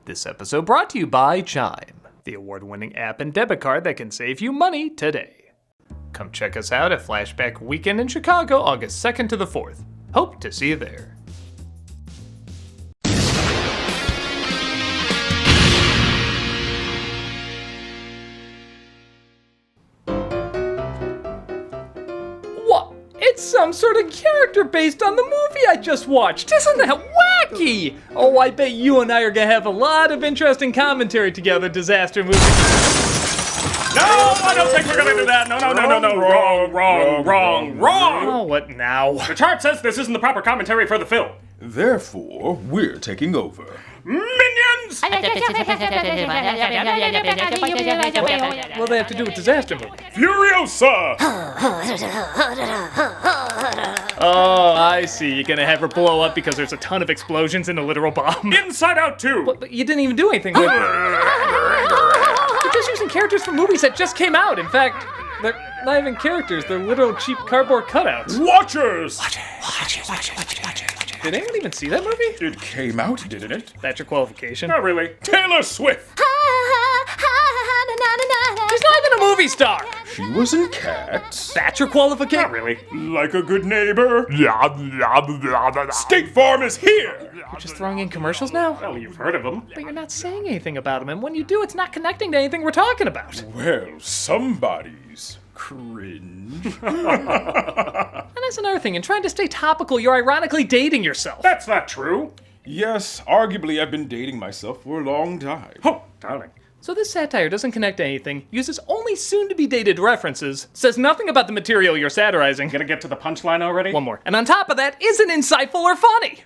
This episode brought to you by Chime, the award-winning app and debit card that can save you money today. Come check us out at Flashback Weekend in Chicago, August 2nd to the 4th. Hope to see you there. What? It's some sort of character based on the movie I just watched. Isn't that wacky? Oh, I bet you and I are gonna have a lot of interesting commentary together, disaster movie. No, I don't think we're gonna do that. No. Wrong. Oh, what now? The chart says this isn't the proper commentary for the film. Therefore, we're taking over. Minions! What do they have to do with disaster movie? Furiosa! Oh, I see. You're gonna have her blow up because there's a ton of explosions in a literal bomb. Inside Out 2! But you didn't even do anything with You're just using characters from movies that just came out. In fact, they're not even characters. They're literal cheap cardboard cutouts. Watchers! Did anyone even see that movie? It came out, didn't it? That's your qualification. Not really. Taylor Swift! She's not even a movie star. She was in Cats. That's your qualification. Not really. Like a good neighbor. State Farm is here! You're just throwing in commercials now? Well, you've heard of them. But you're not saying anything about them, and when you do, it's not connecting to anything we're talking about. Well, somebody's cringe. And that's another thing. In trying to stay topical, you're ironically dating yourself. That's not true. Yes, arguably I've been dating myself for a long time. Oh, darling. So this satire doesn't connect to anything, uses only soon-to-be-dated references, says nothing about the material you're satirizing. Gonna get to the punchline already? One more. And on top of that, isn't insightful or funny.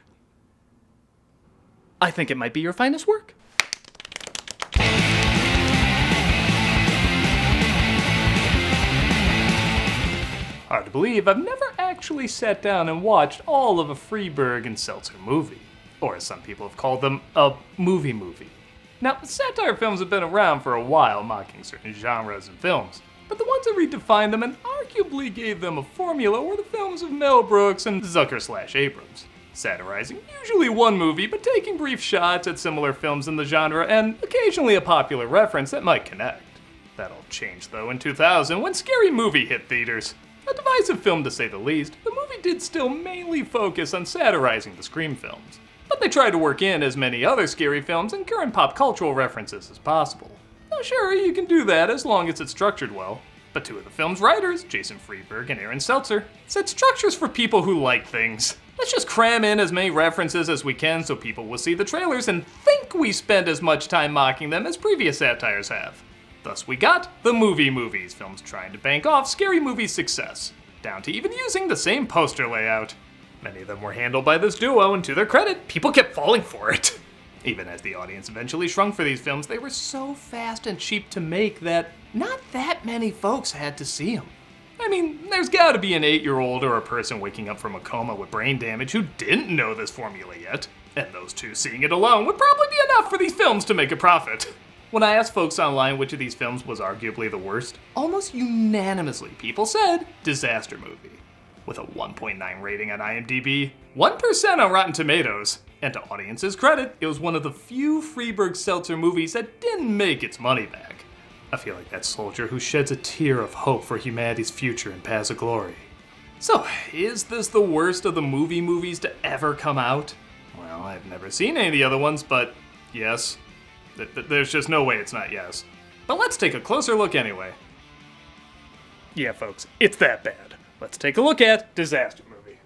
I think it might be your finest work. Hard to believe I've never actually sat down and watched all of a Friedberg and Seltzer movie. Or as some people have called them, a movie. Now, satire films have been around for a while, mocking certain genres and films. But the ones that redefined them and arguably gave them a formula were the films of Mel Brooks and Zucker/Abrams. Satirizing usually one movie, but taking brief shots at similar films in the genre and occasionally a popular reference that might connect. That all changed though in 2000 when Scary Movie hit theaters. A divisive film to say the least, the movie did still mainly focus on satirizing the Scream films. But they tried to work in as many other scary films and current pop cultural references as possible. Now sure, you can do that as long as it's structured well. But two of the film's writers, Jason Friedberg and Aaron Seltzer, said structure's for people who like things. Let's just cram in as many references as we can so people will see the trailers and think we spend as much time mocking them as previous satires have. Thus we got the movies, films trying to bank off Scary Movie's success, down to even using the same poster layout. Many of them were handled by this duo, and to their credit, people kept falling for it. Even as the audience eventually shrunk for these films, they were so fast and cheap to make that not that many folks had to see them. I mean, there's gotta be an 8-year-old or a person waking up from a coma with brain damage who didn't know this formula yet, and those two seeing it alone would probably be enough for these films to make a profit. When I asked folks online which of these films was arguably the worst, almost unanimously people said Disaster Movie. With a 1.9 rating on IMDb, 1% on Rotten Tomatoes, and to audience's credit, it was one of the few Friedberg-Seltzer movies that didn't make its money back. I feel like that soldier who sheds a tear of hope for humanity's future and paths of glory. So, is this the worst of the movies to ever come out? Well, I've never seen any of the other ones, but yes. There's just no way it's not yes. But let's take a closer look anyway. Yeah, folks, it's that bad. Let's take a look at Disaster Movie.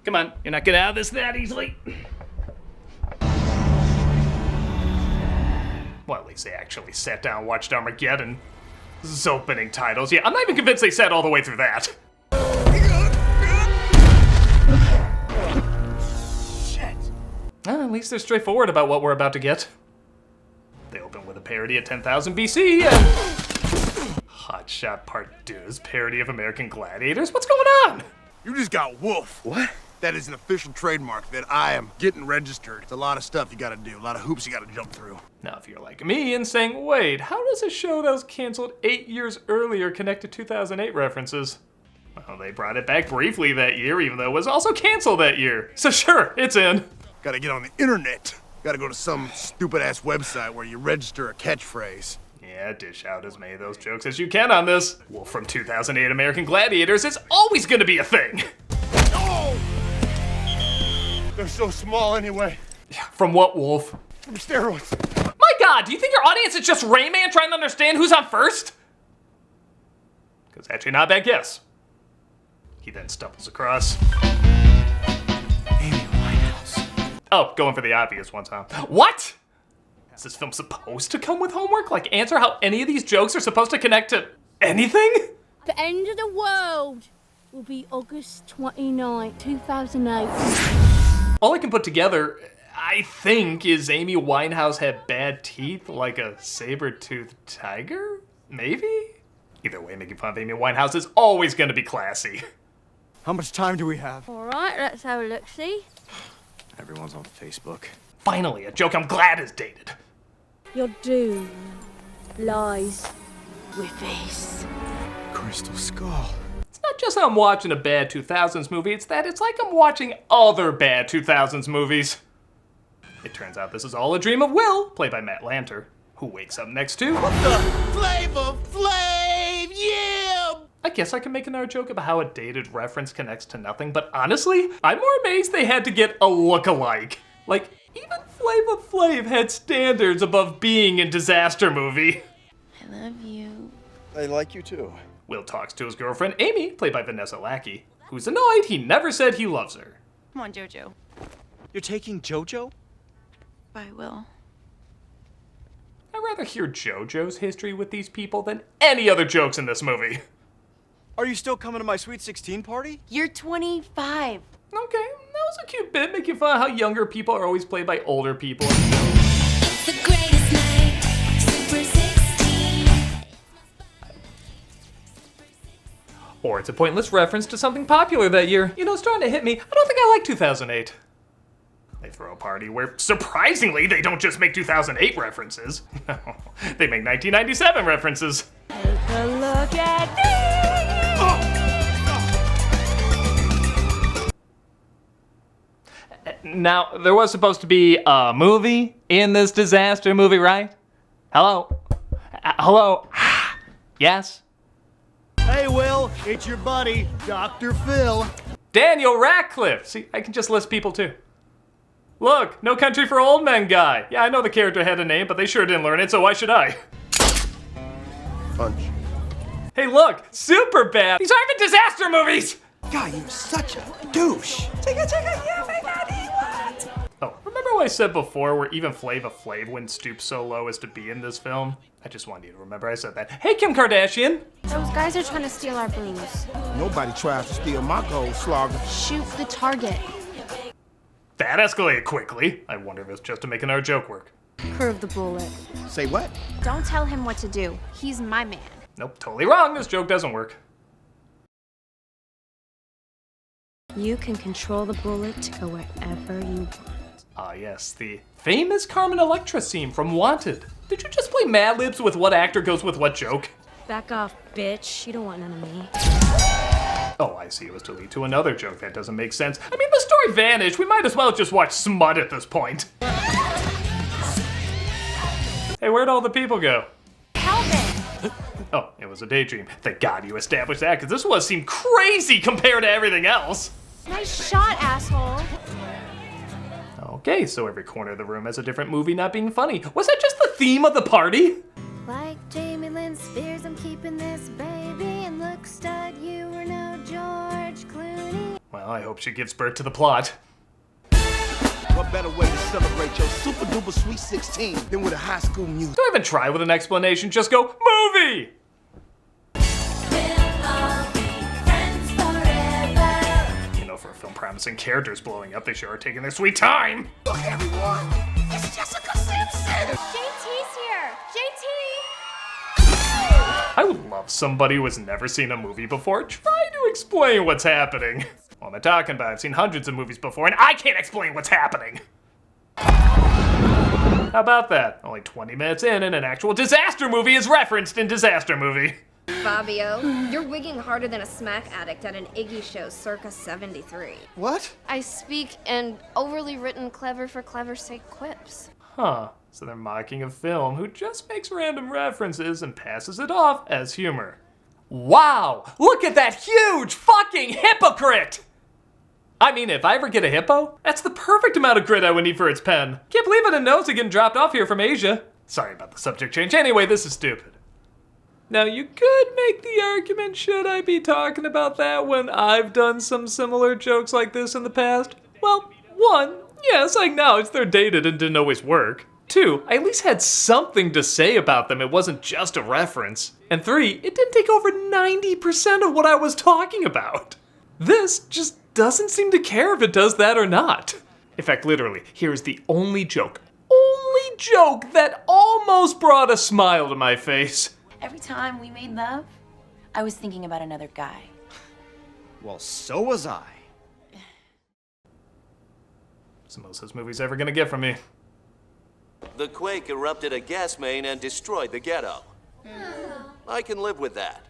Come on, you're not getting out of this that easily. Well, at least they actually sat down and watched Armageddon. This opening titles. Yeah, I'm not even convinced they sat all the way through that. Shit. Well, at least they're straightforward about what we're about to get. They open with a parody of 10,000 BC and Hot Shot Part 2's parody of American Gladiators. What's going on? You just got wolf. What? That is an official trademark that I am getting registered. It's a lot of stuff you gotta do, a lot of hoops you gotta jump through. Now, if you're like me and saying, wait, how does a show that was canceled 8 years earlier connect to 2008 references? Well, they brought it back briefly that year, even though it was also canceled that year. So sure, it's in. Gotta get on the internet. Gotta go to some stupid-ass website where you register a catchphrase. Yeah, dish out as many of those jokes as you can on this. Wolf from 2008 American Gladiators is always gonna be a thing. Oh! They're so small anyway. From what, Wolf? From steroids. My God, do you think your audience is just Rayman trying to understand who's on first? Because actually not a bad guess. He then stumbles across Amy Winehouse. Oh, going for the obvious one, huh? What? Is this film supposed to come with homework? Like answer how any of these jokes are supposed to connect to anything? The end of the world will be August 29, 2008. All I can put together, I think, is Amy Winehouse had bad teeth like a saber-toothed tiger? Maybe? Either way, making fun of Amy Winehouse is always gonna be classy. How much time do we have? All right, let's have a look-see. Everyone's on Facebook. Finally, a joke I'm glad is dated. Your doom lies with this. Crystal Skull. It's not just that I'm watching a bad 2000s movie, it's that it's like I'm watching other bad 2000s movies. It turns out this is all a dream of Will, played by Matt Lanter, who wakes up next to... Flavor Flav, yeah! I guess I can make another joke about how a dated reference connects to nothing, but honestly, I'm more amazed they had to get a look-alike. Like, even Flavor Flav had standards above being in Disaster Movie. I love you. I like you too. Will talks to his girlfriend, Amy, played by Vanessa Minnillo, who's annoyed he never said he loves her. Come on, Jojo. You're taking JoJo? Bye, Will. I'd rather hear JoJo's history with these people than any other jokes in this movie. Are you still coming to my Sweet 16 party? You're 25. Okay, that was a cute bit, making fun of how younger people are always played by older people. It's the greatest night, Super 16. Or it's a pointless reference to something popular that year. You know, it's starting to hit me. I don't think I like 2008. They throw a party where, surprisingly, they don't just make 2008 references. No, they make 1997 references. Take a look at me. Now, there was supposed to be a movie in this disaster movie, right? Hello? Hello? Yes? Hey, Will, it's your buddy, Dr. Phil. Daniel Radcliffe! See, I can just list people too. Look, No Country for Old Men guy. Yeah, I know the character had a name, but they sure didn't learn it, so why should I? Punch. Hey, look, Superbad! These aren't even disaster movies! God, you're such a douche. Oh, remember what I said before where even Flava Flav wouldn't stoop so low as to be in this film? I just wanted you to remember I said that. Hey, Kim Kardashian! Those guys are trying to steal our booze. Nobody tries to steal my gold, Slogger. Shoot the target. That escalated quickly. I wonder if it's just to make another joke work. Curve the bullet. Say what? Don't tell him what to do. He's my man. Nope, totally wrong. This joke doesn't work. You can control the bullet to go wherever you want. Ah, yes, the famous Carmen Electra scene from Wanted. Did you just play Mad Libs with what actor goes with what joke? Back off, bitch. You don't want none of me. Oh, I see. It was to lead to another joke. That doesn't make sense. I mean, the story vanished. We might as well just watch smut at this point. Hey, where'd all the people go? Calvin! Oh, it was a daydream. Thank God you established that, because this one seemed crazy compared to everything else. Nice shot, asshole. Okay, so every corner of the room has a different movie not being funny. Was that just the theme of the party? Like Jamie Lynn Spears, I'm keeping this baby. And look, stud, you were no George Clooney. Well, I hope she gives birth to the plot. What better way to celebrate your super duper Sweet 16 than with a high school music? Don't even try with an explanation, just go, movie! You know, for a film promising characters blowing up, they sure are taking their sweet time. Look, everyone, it's Jessica Simpson. JT's here. JT! I would love somebody who has never seen a movie before try to explain what's happening. What am I talking about? I've seen hundreds of movies before, and I can't explain what's happening. How about that? Only 20 minutes in, and an actual disaster movie is referenced in Disaster Movie. Fabio, you're wigging harder than a smack addict at an Iggy show circa 73. What? I speak in overly written clever for clever's sake quips. Huh. So they're mocking a film who just makes random references and passes it off as humor. Wow! Look at that huge fucking hypocrite! I mean, if I ever get a hippo, that's the perfect amount of grit I would need for its pen. Can't believe I didn't know it's getting dropped off here from Asia. Sorry about the subject change. Anyway, this is stupid. Now, you could make the argument, should I be talking about that when I've done some similar jokes like this in the past? Well, one, yes, I acknowledge they're dated and didn't always work. Two, I at least had something to say about them. It wasn't just a reference. And three, it didn't take over 90% of what I was talking about. This just doesn't seem to care if it does that or not. In fact, literally, here's the only joke that almost brought a smile to my face. Every time we made love, I was thinking about another guy. Well, so was I. It's the most this movie's ever gonna get from me. The quake erupted a gas main and destroyed the ghetto. I can live with that.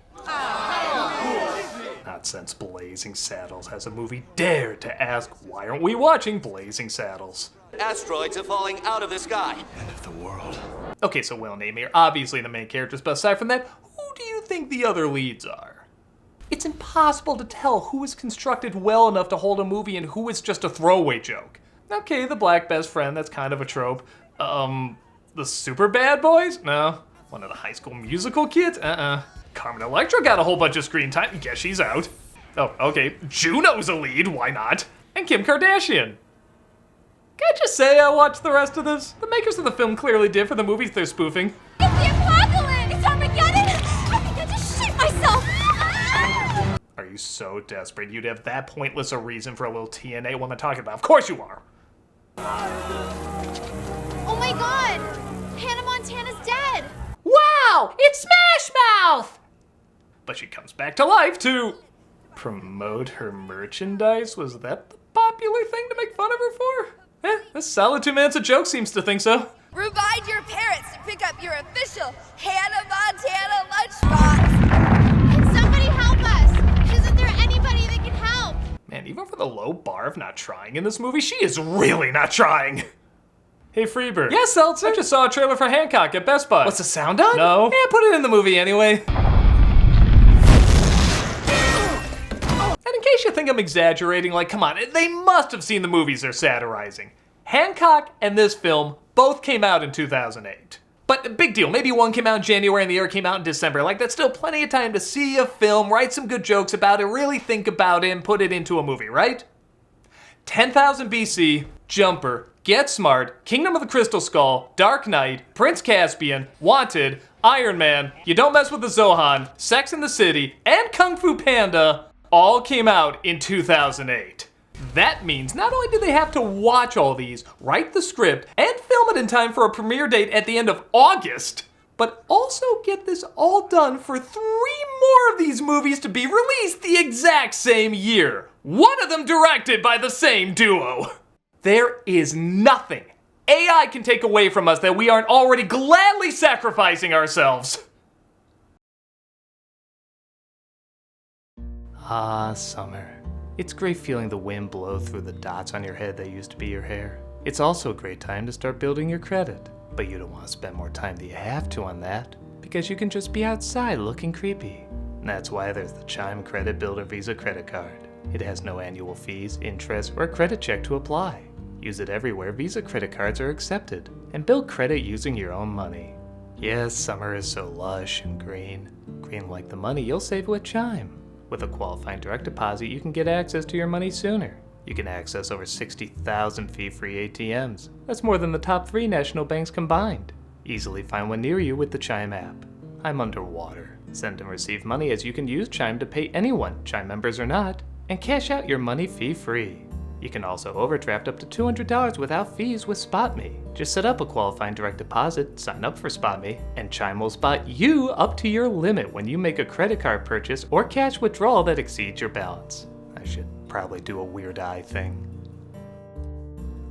Not since Blazing Saddles has a movie dared to ask, why aren't we watching Blazing Saddles? Asteroids are falling out of the sky. End of the world. Okay, so Will and Amy are obviously the main characters, but aside from that, who do you think the other leads are? It's impossible to tell who is constructed well enough to hold a movie and who is just a throwaway joke. Okay, the black best friend, that's kind of a trope. The super bad boys? No. One of the High School Musical kids? Carmen Electra got a whole bunch of screen time. Guess she's out. Oh, okay. Juno's a lead. Why not? And Kim Kardashian. Can I just say I watched the rest of this? The makers of the film clearly did for the movies they're spoofing. It's the apocalypse! It's Armageddon! I think I just shit myself! Are you so desperate you'd have that pointless a reason for a little TNA? What am I talking about? Of course you are. Oh my god! Hannah Montana's dead! Wow! It's Smash Mouth! But she comes back to life to promote her merchandise? Was that the popular thing to make fun of her for? This solid 2 minutes of joke seems to think so. Remind your parents to pick up your official Hannah Montana lunchbox! Can somebody help us? Isn't there anybody that can help? Man, even for the low bar of not trying in this movie, she is really not trying. Hey, Friedberg. Yes, Seltzer? I just saw a trailer for Hancock at Best Buy. What's the sound on? No. Yeah, put it in the movie anyway. And in case you think I'm exaggerating, like, come on, they must have seen the movies they're satirizing. Hancock and this film both came out in 2008. But big deal, maybe one came out in January and the other came out in December. Like, that's still plenty of time to see a film, write some good jokes about it, really think about it, and put it into a movie, right? 10,000 BC, Jumper, Get Smart, Kingdom of the Crystal Skull, Dark Knight, Prince Caspian, Wanted, Iron Man, You Don't Mess with the Zohan, Sex and the City, and Kung Fu Panda all came out in 2008. That means not only do they have to watch all these, write the script, and film it in time for a premiere date at the end of August, but also get this all done for 3 more of these movies to be released the exact same year. One of them directed by the same duo. There is nothing AI can take away from us that we aren't already gladly sacrificing ourselves. Ah, summer. It's great feeling the wind blow through the dots on your head that used to be your hair. It's also a great time to start building your credit. But you don't want to spend more time than you have to on that, because you can just be outside looking creepy. And that's why there's the Chime Credit Builder Visa credit card. It has no annual fees, interest, or credit check to apply. Use it everywhere Visa credit cards are accepted, and build credit using your own money. Yes, summer is so lush and green. Green like the money you'll save with Chime. With a qualifying direct deposit, you can get access to your money sooner. You can access over 60,000 fee-free ATMs. That's more than the top 3 national banks combined. Easily find one near you with the Chime app. I'm underwater. Send and receive money as you can use Chime to pay anyone, Chime members or not, and cash out your money fee-free. You can also overdraft up to $200 without fees with SpotMe. Just set up a qualifying direct deposit, sign up for SpotMe, and Chime will spot you up to your limit when you make a credit card purchase or cash withdrawal that exceeds your balance. I should probably do a weird eye thing.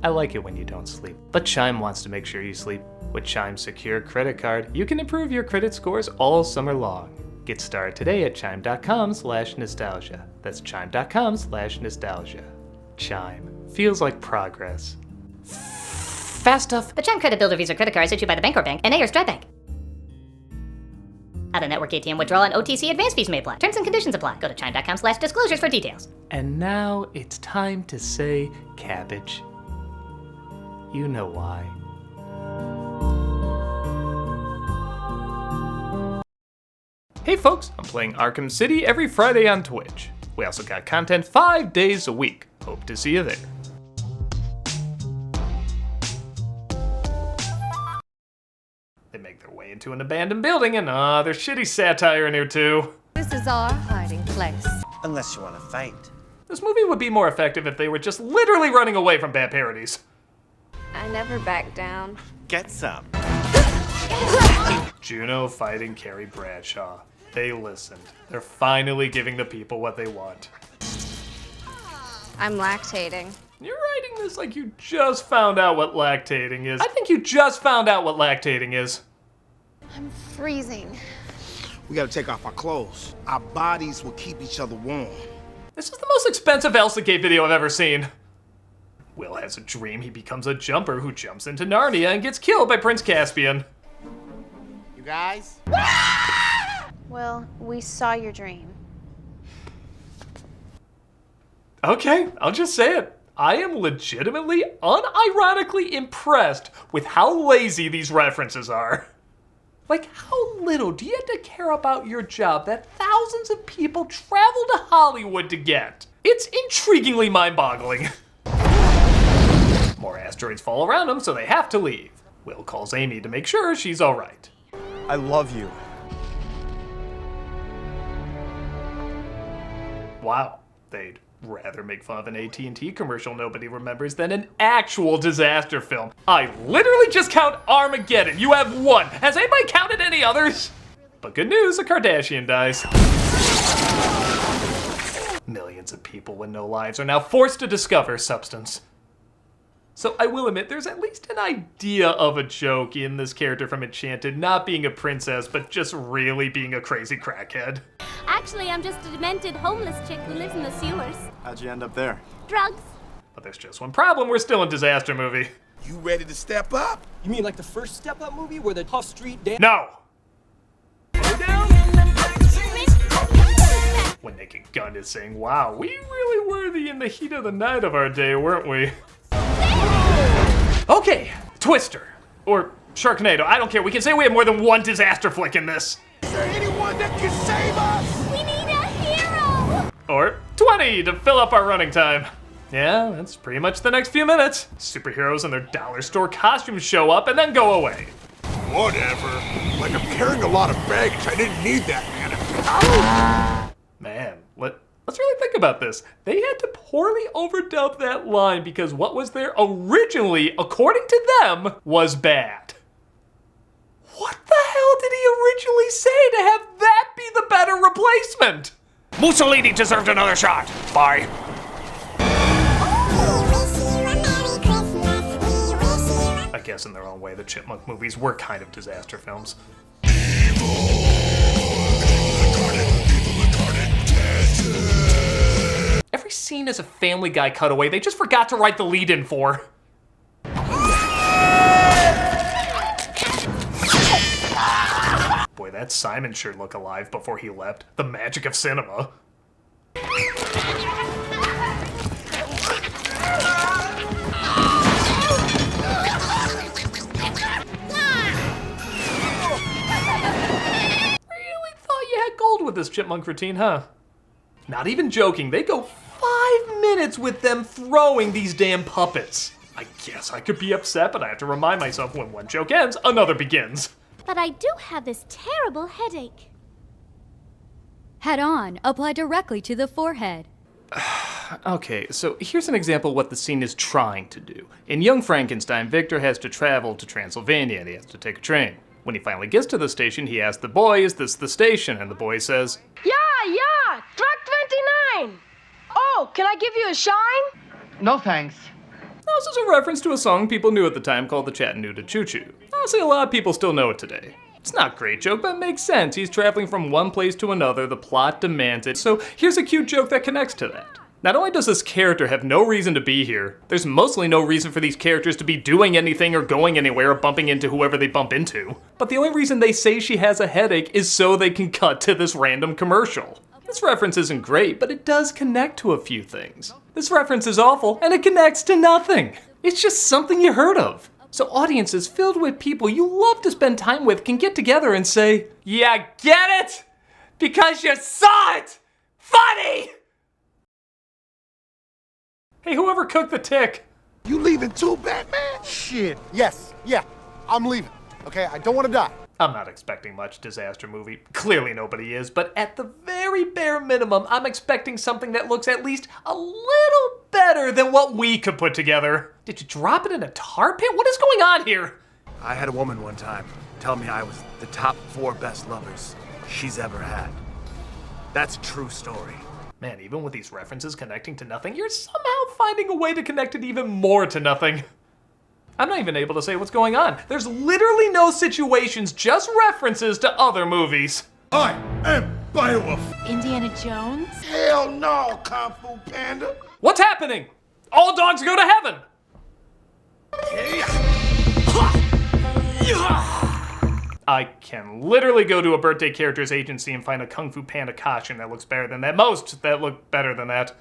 I like it when you don't sleep, but Chime wants to make sure you sleep. With Chime's secure credit card, you can improve your credit scores all summer long. Get started today at chime.com/nostalgia. That's chime.com/nostalgia. Chime. Feels like progress. Fast stuff. The Chime Credit Builder Visa credit card is issued by the Bancorp Bank, NA or Stripe Bank. Out-of-network ATM withdrawal and OTC advance fees may apply. Terms and conditions apply. Go to chime.com/disclosures for details. And now it's time to say cabbage. You know why. Hey folks, I'm playing Arkham City every Friday on Twitch. We also got content 5 days a week. Hope to see you there. They make their way into an abandoned building and there's shitty satire in here too. This is our hiding place. Unless you want to fight. This movie would be more effective if they were just literally running away from bad parodies. I never back down. Get some. Juno fighting Carrie Bradshaw. They listened. They're finally giving the people what they want. I'm lactating. You're writing this like you just found out what lactating is. I think you just found out what lactating is. I'm freezing. We gotta take off our clothes. Our bodies will keep each other warm. This is the most expensive Elsagate video I've ever seen. Will has a dream he becomes a jumper who jumps into Narnia and gets killed by Prince Caspian. You guys? Well, we saw your dream. Okay, I'll just say it. I am legitimately, unironically impressed with how lazy these references are. Like, how little do you have to care about your job that thousands of people travel to Hollywood to get? It's intriguingly mind-boggling. More asteroids fall around them, so they have to leave. Will calls Amy to make sure she's all right. I love you. Wow, they'd rather make fun of an AT&T commercial nobody remembers than an actual disaster film. I literally just count Armageddon. You have one. Has anybody counted any others? But good news, a Kardashian dies. Millions of people with no lives are now forced to discover substance. So I will admit, there's at least an idea of a joke in this character from Enchanted not being a princess, but just really being a crazy crackhead. Actually, I'm just a demented homeless chick who lives in the sewers. How'd you end up there? Drugs. But there's just one problem, we're still in disaster movie. You ready to step up? You mean like the first Step Up movie where the tough street dance? No! When Naked Gun is saying, wow, we really were in the heat of the night of our day, weren't we? Okay, Twister. Or Sharknado, I don't care. We can say we have more than one disaster flick in this. Is there anyone that can save us? We need a hero! Or 20 to fill up our running time. Yeah, that's pretty much the next few minutes. Superheroes in their dollar store costumes show up and then go away. Whatever. Like I'm carrying a lot of baggage. I didn't need that, man. Man, let's really think about this. They had to poorly overdub that line because what was there originally, according to them, was bad. What the hell did he originally say to have that be the better replacement? Mussolini deserved another shot. Bye. I guess in their own way, the Chipmunk movies were kind of disaster films. Every scene is a Family Guy cutaway they just forgot to write the lead in for. Boy, that Simon sure looked alive before he left. The magic of cinema. Really thought you had gold with this Chipmunk routine, huh? Not even joking, they go 5 minutes with them throwing these damn puppets. I guess I could be upset, but I have to remind myself when one joke ends, another begins. But I do have this terrible headache. Head on, apply directly to the forehead. Okay, so here's an example of what the scene is trying to do. In Young Frankenstein, Victor has to travel to Transylvania and he has to take a train. When he finally gets to the station, he asks the boy, is this the station? And the boy says, Yeah, track 29. Oh, can I give you a shine? No thanks. This is a reference to a song people knew at the time called the Chattanooga Choo Choo. Honestly, a lot of people still know it today. It's not a great joke, but it makes sense. He's traveling from one place to another, the plot demands it, so here's a cute joke that connects to that. Not only does this character have no reason to be here, there's mostly no reason for these characters to be doing anything or going anywhere or bumping into whoever they bump into. But the only reason they say she has a headache is so they can cut to this random commercial. This reference isn't great, but it does connect to a few things. This reference is awful, and it connects to nothing. It's just something you heard of. So audiences filled with people you love to spend time with can get together and say, "Yeah, get it? Because you saw it! Funny!" Hey, whoever cooked the tick? You leaving too, Batman? Shit. Yes. Yeah. I'm leaving. Okay? I don't want to die. I'm not expecting much disaster movie. Clearly nobody is, but at the very bare minimum, I'm expecting something that looks at least a little better than what we could put together. Did you drop it in a tar pit? What is going on here? I had a woman one time tell me I was the top 4 best lovers she's ever had. That's a true story. Man, even with these references connecting to nothing, you're somehow finding a way to connect it even more to nothing. I'm not even able to say what's going on. There's literally no situations, just references to other movies. I am Beowulf. Indiana Jones? Hell no, Kung Fu Panda. What's happening? All dogs go to heaven. I can literally go to a birthday character's agency and find a Kung Fu Panda costume that looks better than that. Most that look better than that.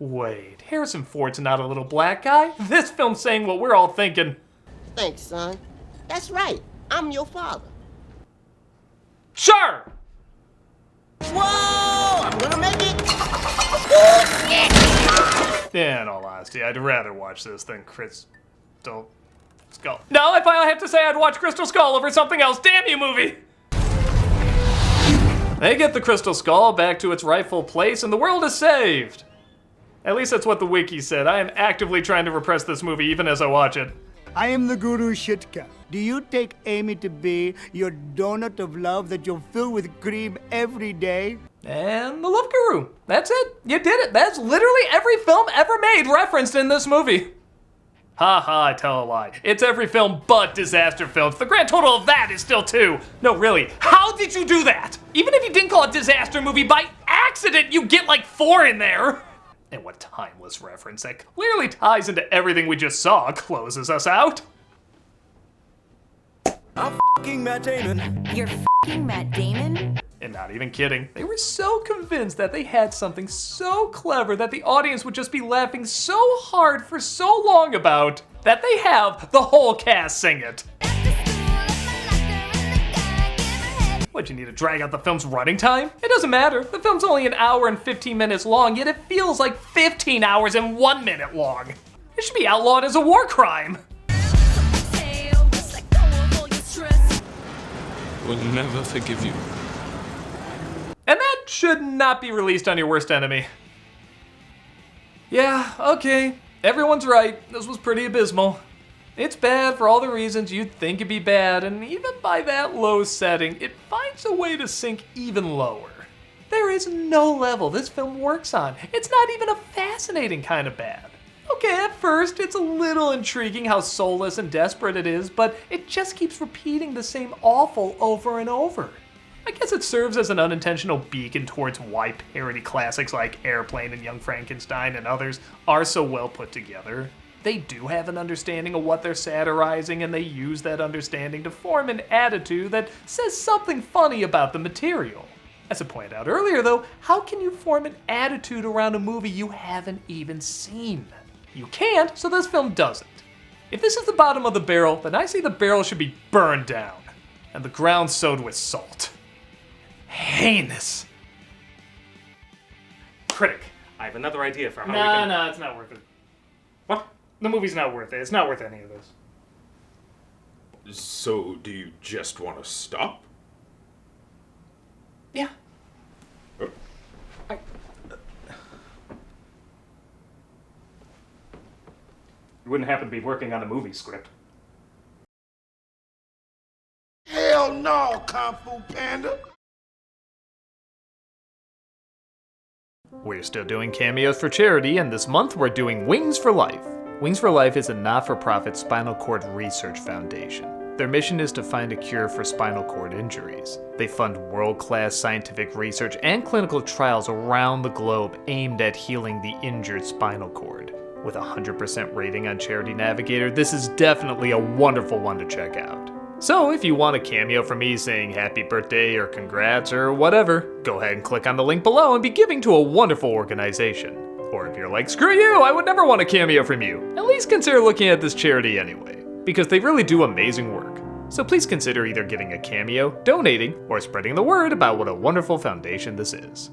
Wait, Harrison Ford's not a little black guy? This film's saying what we're all thinking. Thanks, son. That's right. I'm your father. Sure! Whoa! I'm gonna make it. In all honesty, I'd rather watch this than Crystal Skull. No, I finally have to say I'd watch Crystal Skull over something else. Damn you, movie! They get the Crystal Skull back to its rightful place and the world is saved. At least that's what the wiki said. I am actively trying to repress this movie even as I watch it. I am the Guru Shitka. Do you take Amy to be your donut of love that you'll fill with cream every day? And the Love Guru. That's it. You did it. That's literally every film ever made referenced in this movie. Ha ha, I tell a lie. It's every film but disaster films. The grand total of that is still 2. No, really. How did you do that? Even if you didn't call it disaster movie, by accident you get like 4 in there. And what timeless reference that clearly ties into everything we just saw closes us out. I'm f***ing Matt Damon. You're f***ing Matt Damon? And not even kidding. They were so convinced that they had something so clever that the audience would just be laughing so hard for so long about that they have the whole cast sing it. What, you need to drag out the film's running time? It doesn't matter. The film's only an hour and 15 minutes long, yet it feels like 15 hours and 1 minute long. It should be outlawed as a war crime. Will never forgive you. And that should not be released on your worst enemy. Yeah, okay. Everyone's right. This was pretty abysmal. It's bad for all the reasons you'd think it'd be bad, and even by that low setting, it finds a way to sink even lower. There is no level this film works on. It's not even a fascinating kind of bad. Okay, at first, it's a little intriguing how soulless and desperate it is, but it just keeps repeating the same awful over and over. I guess it serves as an unintentional beacon towards why parody classics like Airplane and Young Frankenstein and others are so well put together. They do have an understanding of what they're satirizing, and they use that understanding to form an attitude that says something funny about the material. As I pointed out earlier though, how can you form an attitude around a movie you haven't even seen? You can't, so this film doesn't. If this is the bottom of the barrel, then I say the barrel should be burned down, and the ground sowed with salt. Heinous. Critic, I have another idea for how we No, can... no, it's not worth it. What? The movie's not worth it. It's not worth any of this. So, do you just want to stop? Yeah. Oh. You wouldn't happen to be working on a movie script. Hell no, Kung Fu Panda. We're still doing cameos for charity, and this month we're doing Wings for Life. Wings for Life is a not-for-profit spinal cord research foundation. Their mission is to find a cure for spinal cord injuries. They fund world-class scientific research and clinical trials around the globe aimed at healing the injured spinal cord. With a 100% rating on Charity Navigator, this is definitely a wonderful one to check out. So if you want a cameo from me saying happy birthday or congrats or whatever, go ahead and click on the link below and be giving to a wonderful organization. Or if you're like, screw you, I would never want a cameo from you, at least consider looking at this charity anyway, because they really do amazing work. So please consider either getting a cameo, donating, or spreading the word about what a wonderful foundation this is.